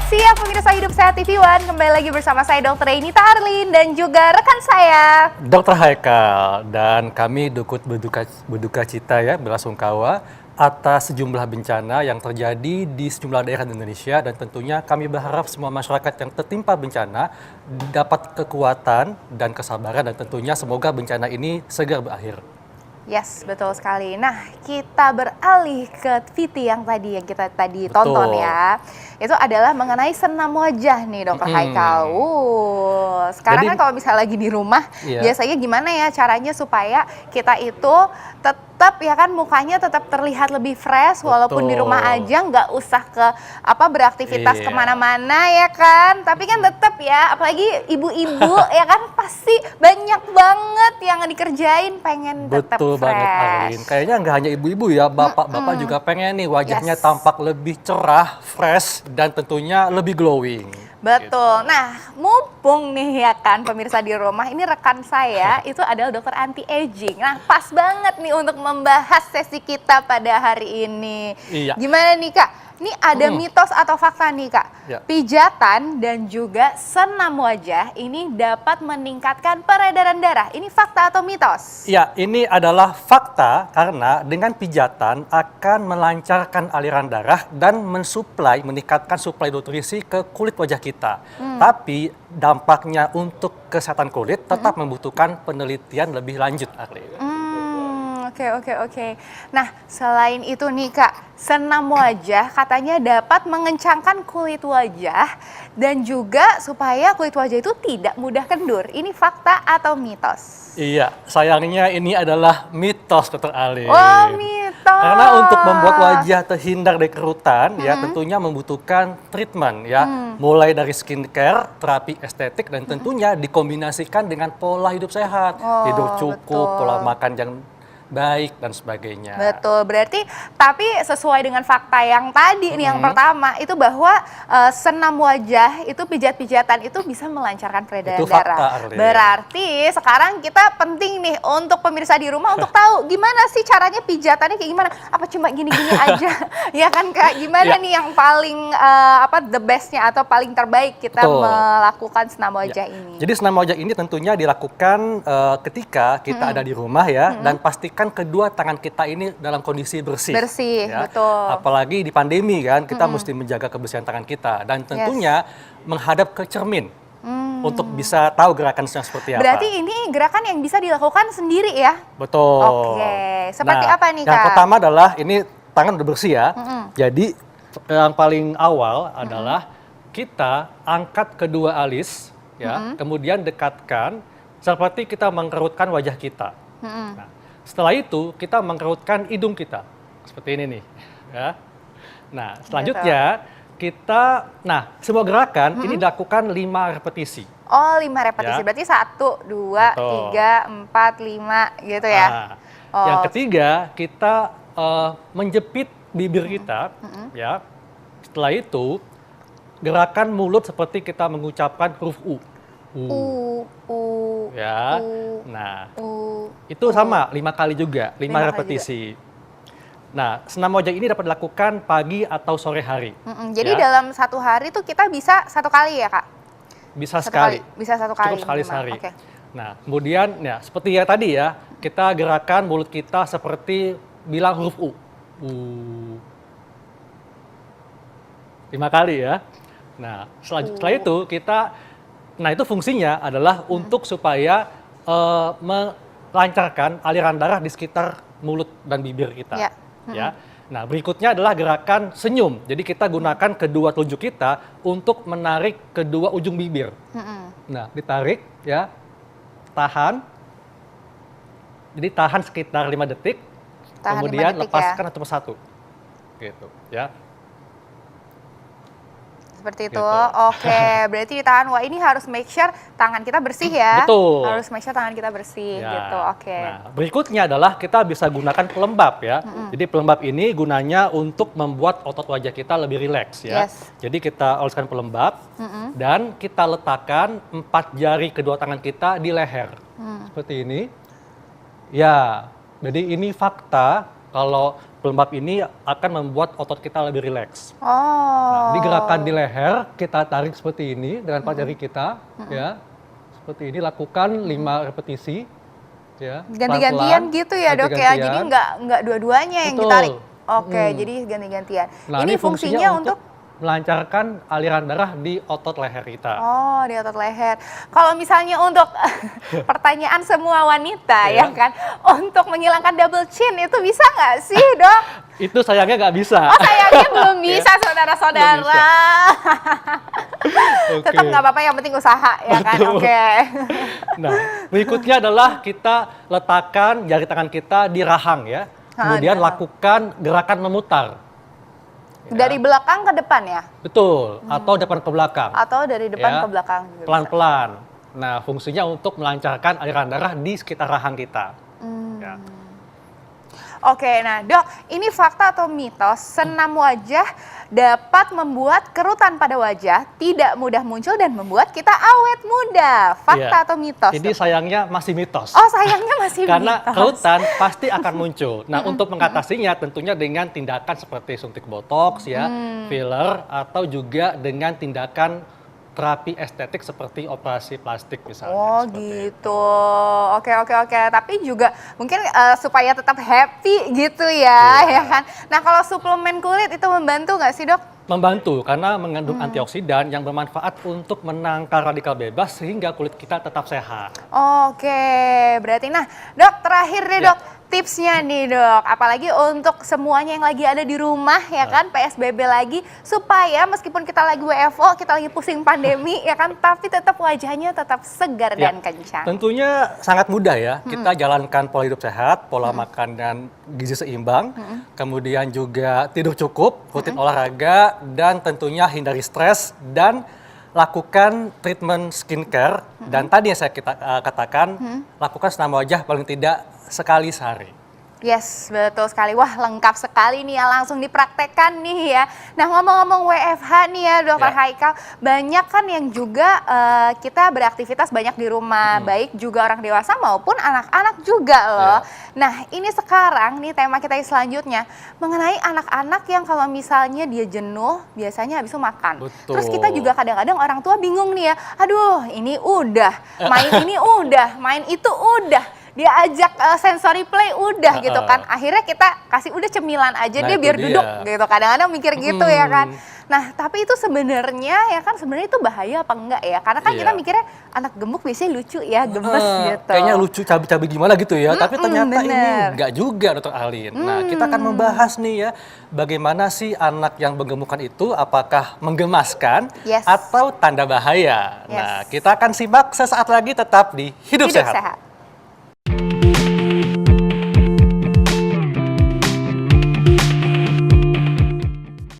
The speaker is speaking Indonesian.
Siap pemirsa Hidup Sehat TV One, kembali lagi bersama saya Dr. Renita Arlin dan juga rekan saya Dr. Haikal, dan kami berduka cita ya, belasungkawa atas sejumlah bencana yang terjadi di sejumlah daerah di Indonesia, dan tentunya kami berharap semua masyarakat yang tertimpa bencana dapat kekuatan dan kesabaran, dan tentunya semoga bencana ini segera berakhir. Yes, betul sekali. Nah, kita beralih ke VT yang kita tonton ya. Itu adalah mengenai senam wajah nih, Dokter Haikal. Sekarang kan kalau misalnya lagi di rumah, biasanya gimana ya caranya supaya kita itu tetap ya kan mukanya tetap terlihat lebih fresh, walaupun di rumah aja nggak usah beraktivitas kemana-mana ya kan. Tapi kan tetap ya, apalagi ibu-ibu ya kan pasti banyak banget yang dikerjain, pengen tetap Betul banget, Arlin. Kayaknya nggak hanya ibu-ibu ya, bapak-bapak juga pengen nih wajahnya tampak lebih cerah, fresh, dan tentunya lebih glowing. Betul. Gitu. Nah, mumpung nih ya kan pemirsa di rumah, ini rekan saya itu adalah dokter anti-aging. Nah, pas banget nih untuk membahas sesi kita pada hari ini. Iya. Gimana nih Kak? Ini ada mitos atau fakta nih Kak, pijatan dan juga senam wajah ini dapat meningkatkan peredaran darah. Ini fakta atau mitos? Ya, ini adalah fakta karena dengan pijatan akan melancarkan aliran darah dan meningkatkan suplai nutrisi ke kulit wajah kita. Tapi dampaknya untuk kesehatan kulit tetap membutuhkan penelitian lebih lanjut, Arlin. Oke. Nah, selain itu nih Kak, senam wajah katanya dapat mengencangkan kulit wajah dan juga supaya kulit wajah itu tidak mudah kendur. Ini fakta atau mitos? Iya, sayangnya ini adalah mitos, Dr. Arlin. Oh, mitos. Karena untuk membuat wajah terhindar dari kerutan, ya tentunya membutuhkan treatment ya, mulai dari skincare, terapi estetik, dan tentunya dikombinasikan dengan pola hidup sehat, tidur cukup, pola makan yang baik dan sebagainya. Betul, berarti tapi sesuai dengan fakta yang tadi nih yang pertama itu bahwa senam wajah itu pijat-pijatan itu bisa melancarkan peredaran darah. Berarti sekarang kita penting nih untuk pemirsa di rumah untuk tahu gimana sih caranya pijatannya kayak gimana? Apa cuma gini-gini aja? Ya kan Kak, gimana nih yang paling the bestnya atau paling terbaik kita melakukan senam wajah ini? Jadi senam wajah ini tentunya dilakukan ketika kita ada di rumah ya, dan pastikan kedua tangan kita ini dalam kondisi bersih. Ya. Betul. Apalagi di pandemi kan, kita mesti menjaga kebersihan tangan kita, dan tentunya menghadap ke cermin untuk bisa tahu gerakan seperti apa. Berarti ini gerakan yang bisa dilakukan sendiri ya? Betul. Oke, seperti apa nih Kak? Yang pertama adalah ini tangan udah bersih ya. Jadi yang paling awal adalah kita angkat kedua alis ya, kemudian dekatkan seperti kita mengkerutkan wajah kita. Nah, setelah itu kita mengkerutkan hidung kita seperti ini nih ya. Nah, selanjutnya semua gerakan ini dilakukan 5 repetisi. Oh, 5 repetisi. Ya. Berarti 1, 2, 3, 4, 5 gitu ya. Yang ketiga kita menjepit bibir kita ya. Setelah itu gerakan mulut seperti kita mengucapkan huruf U. Ya. Nah, itu sama 5 kali juga, 5 repetisi. Nah, senam wajah ini dapat dilakukan pagi atau sore hari. Jadi dalam satu hari tuh kita bisa 1 kali ya Kak? Bisa sekali. Bisa 1 kali. Cukup sekali sehari. Nah, kemudian ya seperti ya tadi ya, kita gerakan mulut kita seperti bilang huruf U. 5 kali ya. Nah, setelah itu itu fungsinya adalah untuk supaya melancarkan aliran darah di sekitar mulut dan bibir kita. Ya. Nah, berikutnya adalah gerakan senyum. Jadi kita gunakan kedua telunjuk kita untuk menarik kedua ujung bibir. Nah, ditarik ya, tahan. Jadi tahan sekitar 5 detik, kemudian lepaskan satu persatu. Gitu ya. Seperti itu. Oke, berarti ditahan. Wah, ini harus make sure tangan kita bersih ya. Betul. Harus make sure tangan kita bersih gitu. Oke. Nah, berikutnya adalah kita bisa gunakan pelembab ya. Jadi pelembab ini gunanya untuk membuat otot wajah kita lebih rileks ya. Jadi kita oleskan pelembab dan kita letakkan 4 jari kedua tangan kita di leher. Seperti ini. Ya, jadi ini fakta kalau pelembab ini akan membuat otot kita lebih rileks. Oh. Nah, di gerakan di leher kita tarik seperti ini dengan 4 jari kita, ya. Seperti ini, lakukan 5 repetisi, ya. Ganti-gantian gitu ya dok ya, jadi nggak dua-duanya yang Betul. ditarik. Oke, jadi ganti-gantian. Nah, ini fungsinya untuk melancarkan aliran darah di otot leher kita. Oh, di otot leher. Kalau misalnya untuk pertanyaan semua wanita ya kan, untuk menghilangkan double chin itu bisa nggak sih dok? Itu sayangnya nggak bisa. Oh sayangnya belum bisa saudara-saudara. Tetap nggak apa-apa, yang penting usaha ya kan. Oke. Nah, berikutnya adalah kita letakkan jari tangan kita di rahang ya. Kemudian lakukan gerakan memutar. Dari belakang ke depan ya? Betul, atau depan ke belakang. Atau dari depan ke belakang juga bisa. Pelan-pelan. Nah, fungsinya untuk melancarkan aliran darah di sekitar rahang kita. Ya. Oke, nah dok, ini fakta atau mitos senam wajah dapat membuat kerutan pada wajah tidak mudah muncul dan membuat kita awet muda. Fakta atau mitos? Jadi sayangnya masih mitos. Oh, sayangnya masih Karena mitos. kerutan pasti akan muncul. Nah, untuk mengatasinya tentunya dengan tindakan seperti suntik botox ya, filler, atau juga dengan tindakan terapi estetik seperti operasi plastik misalnya. Oh gitu, oke. Tapi juga mungkin supaya tetap happy gitu ya, ya kan. Nah kalau suplemen kulit itu membantu nggak sih dok? Membantu karena mengandung antioksidan yang bermanfaat untuk menangkal radikal bebas sehingga kulit kita tetap sehat. Oke, berarti nah dok terakhir deh dok, tipsnya nih dok, apalagi untuk semuanya yang lagi ada di rumah ya kan, PSBB lagi, supaya meskipun kita lagi WFO, kita lagi pusing pandemi ya kan, tapi tetap wajahnya tetap segar dan kencang. Tentunya sangat mudah ya, kita jalankan pola hidup sehat, pola makan dan gizi seimbang, kemudian juga tidur cukup, rutin olahraga, dan tentunya hindari stres dan lakukan treatment skincare, dan tadi yang saya katakan, lakukan senam wajah paling tidak sekali sehari. Yes, betul sekali. Wah, lengkap sekali nih ya, langsung dipraktekkan nih ya. Nah, ngomong-ngomong WFH nih ya, Dokter Haikal, banyak kan yang juga kita beraktivitas banyak di rumah, baik juga orang dewasa maupun anak-anak juga loh. Nah, ini sekarang nih tema kita yang selanjutnya mengenai anak-anak yang kalau misalnya dia jenuh, biasanya habis itu makan. Betul. Terus kita juga kadang-kadang orang tua bingung nih ya, aduh ini udah, main ini udah, main itu udah. Dia ajak sensory play udah gitu kan, akhirnya kita kasih udah cemilan aja, dia biar duduk gitu, kadang-kadang mikir gitu ya kan. Nah tapi itu sebenarnya ya kan, sebenarnya itu bahaya apa enggak ya, karena kan kita mikirnya anak gemuk biasanya lucu ya, gemes gitu. Kayaknya lucu, cabi-cabi gimana gitu ya, tapi ternyata ini enggak juga Dokter Alin. Nah kita akan membahas nih ya, bagaimana sih anak yang menggemukkan itu, apakah menggemaskan atau tanda bahaya. Nah kita akan simak sesaat lagi, tetap di Hidup Sehat.